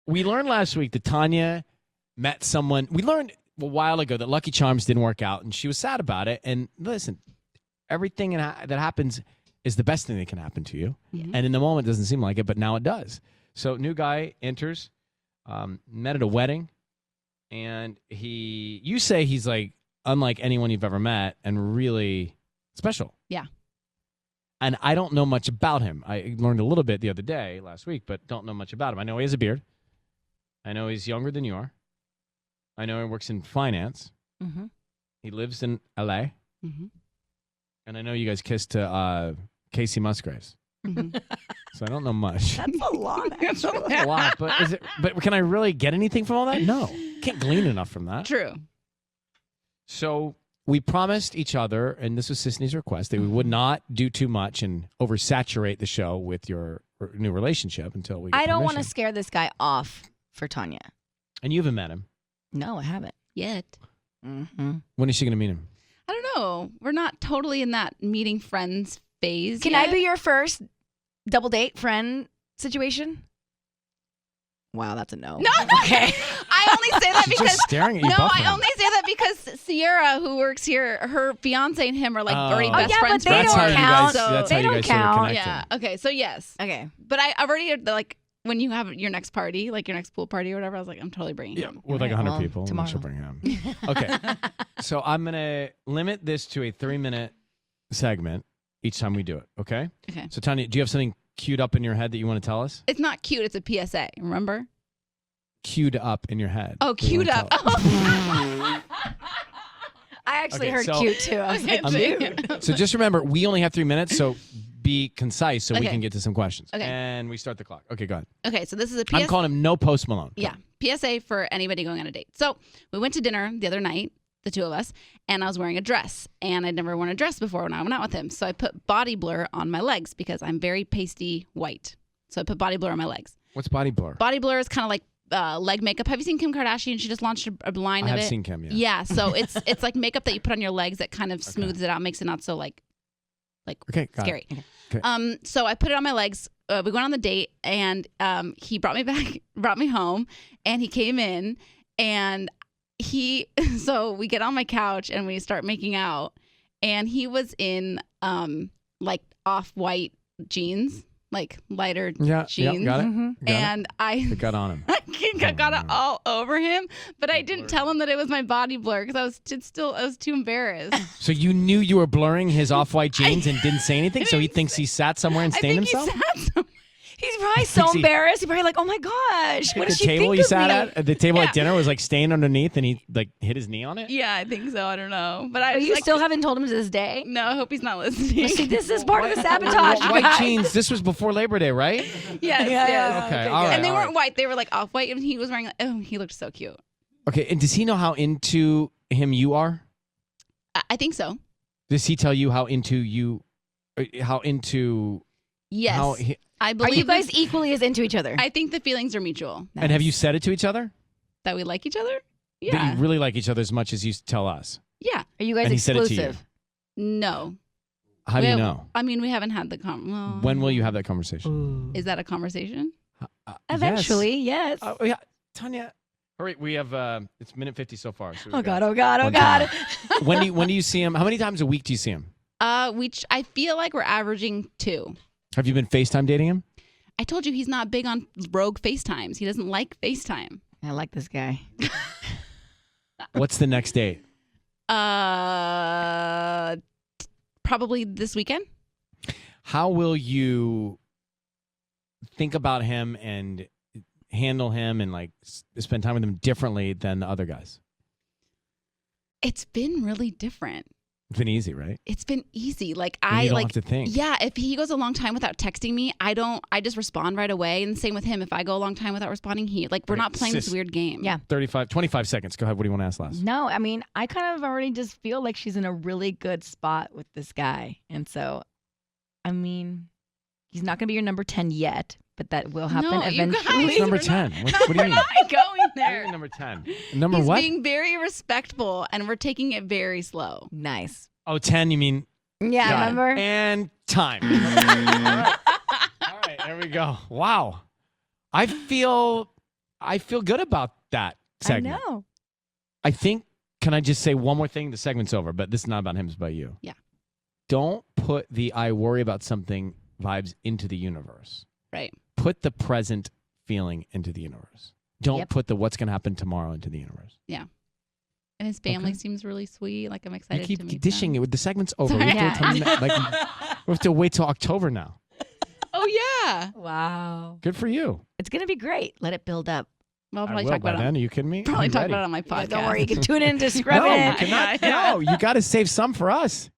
we learned last week that Tanya met someone. We learned a while ago that Lucky Charms didn't work out, and she was sad about it. And listen, everything that happens is the best thing that can happen to you. Mm-hmm. And in the moment, it doesn't seem like it, but now it does. So new guy enters, met at a wedding, and you say he's like unlike anyone you've ever met and really special. Yeah. And I don't know much about him. I learned a little bit the other day, last week, but don't know much about him. I know he has a beard. I know he's younger than you are. I know he works in finance. Mm-hmm. He lives in L.A. Mm-hmm. And I know you guys kissed to Casey Musgraves. Mm-hmm. So I don't know much. That's a lot. That's a lot. But can I really get anything from all that? No. Can't glean enough from that. True. So we promised each other, and this was Sisney's request, that we would not do too much and oversaturate the show with your new relationship until we get I don't want to permission. scare this guy off for Tanya. And you haven't met him. No, I haven't. Yet. Mm-hmm. When is she going to meet him? I don't know. We're not totally in that meeting friends phase. Can yet. I be your first double date friend situation? Wow, that's a no. No. Okay. I only say that She's because just staring at you. no, buffering. I only say that because Sierra, who works here, her fiance and him are like already Oh. best yeah, friends. but they That's don't how you count. guys. That's They how you don't guys sort of count. connected. Yeah. Okay. So yes. Okay. But I've already like when you have your next party, like your next pool party or whatever, I was like, I'm totally bringing Yeah, him. with like All right, 100 well, people. tomorrow. She'll bring him. Okay. So I'm going to limit this to a 3-minute segment each time we do it. Okay? Okay. So Tanya, do you have something queued up in your head that you want to tell us? It's not cute. It's a PSA. Remember? Queued up in your head. Oh, that you queued wanna up. tell us. I actually Okay, heard so- cute too. I was like, Okay. cute. So just remember, we only have 3 minutes, so be concise so we Okay. can get to some questions. Okay. And we start the clock. Okay, go ahead. Okay. So this is a I'm PSA. calling him no Post Malone. Go. Yeah. PSA for anybody going on a date. So we went to dinner the other night, the two of us, and I was wearing a dress. And I'd never worn a dress before when I went out with him. So I put body blur on my legs because I'm very pasty white. So I put body blur on my legs. What's body blur? Body blur is kind of like leg makeup. Have you seen Kim Kardashian? She just launched a line I of have it. seen Kim, yeah. Yeah. So it's like makeup that you put on your legs that kind of smooths it out, makes it not so like Okay, got scary. it. Okay. So I put it on my legs. We went on the date, and he brought me home, and he came in, and so we get on my couch and we start making out, and he was in like off-white jeans, like lighter jeans. Yeah, got it. Mhm. Got And it got on him. I got it all over him, but I didn't tell him that it was my body blur because I was too embarrassed. So you knew you were blurring his off-white jeans and didn't say anything? So he thinks he sat somewhere and I stained think himself? he sat somewhere. He's probably so Thinks he- embarrassed. He's probably like, oh my gosh, what the does she table think you of sat me? at the table Yeah. at dinner was like stained underneath and he like hit his knee on it? Yeah, I think so. I don't know, but I But you like, still haven't told him to this day? no. I hope he's not listening. See, this is part of the sabotage, you White guys. jeans. This was before Labor Day, right? Yes, Yeah, yes. yeah. Okay, all right. And they all weren't right. white; they were like off white, and he was wearing. Oh, he looked so cute. Okay, and does he know how into him you are? I think so. Does he tell you how into you? How into? Yes, How he, I Are believe. you guys equally as into each other? I think the feelings are mutual. And have you said it to each other? That we like each other. That Yeah, you really like each other as much as you tell us. yeah. Are you guys And he said it to you. exclusive? No. How do you We- know? I mean, we haven't had the well, When will you have that conversation? Is that a conversation? Eventually, yes. Yes. Oh yeah, Tanya. All right, we have it's minute 50 so far. So we Oh got God, oh God, oh one God. time. When do you see him? How many times a week do you see him? I feel like we're averaging 2. Have you been FaceTime dating him? I told you he's not big on rogue FaceTimes. He doesn't like FaceTime. I like this guy. What's the next date? Probably this weekend. How will you think about him and handle him and like spend time with him differently than the other guys? It's been really different. It's been easy, right? It's been easy. Like And I you don't like have to think. Yeah, if he goes a long time without texting me, I just respond right away. And same with him. If I go a long time without responding, we're Okay, not playing this sis- weird game. Yeah. 25 seconds. Go ahead. What do you want to ask last? No, I mean, I kind of already just feel like she's in a really good spot with this guy. And so, I mean, he's not going to be your number 10 yet, but that will happen No, you eventually. guys- What's number we're not- 10? What do you mean? Not going What do you there. mean number 10. Number He's what? being very respectful, and we're taking it very slow. Nice. Oh, 10, you mean? Yeah, Got it. remember? And time. All right. All right, there we go. Wow. I feel I feel good about that segment. I know. I think, can I just say one more thing? The segment's over, but this is not about him, it's about you. Yeah. Don't put the I worry about something vibes into the universe. Right. Put the present feeling into the universe. Don't Yep. put the what's going to happen tomorrow into the universe. Yeah. And his family Okay. seems really sweet. Like I'm excited You to keep meet dishing them. it. The segment's over. Sorry. We have, to we have to wait till October now. Oh yeah. Wow. Good for you. It's going to be great. Let it build up. Well, I'll I probably will talk by about it. then. Are you kidding me? Probably I'm talk ready. about it on my Yeah, podcast. don't worry. You can tune in to Scrub No, It. you cannot. Yeah. No, you got to save some for us.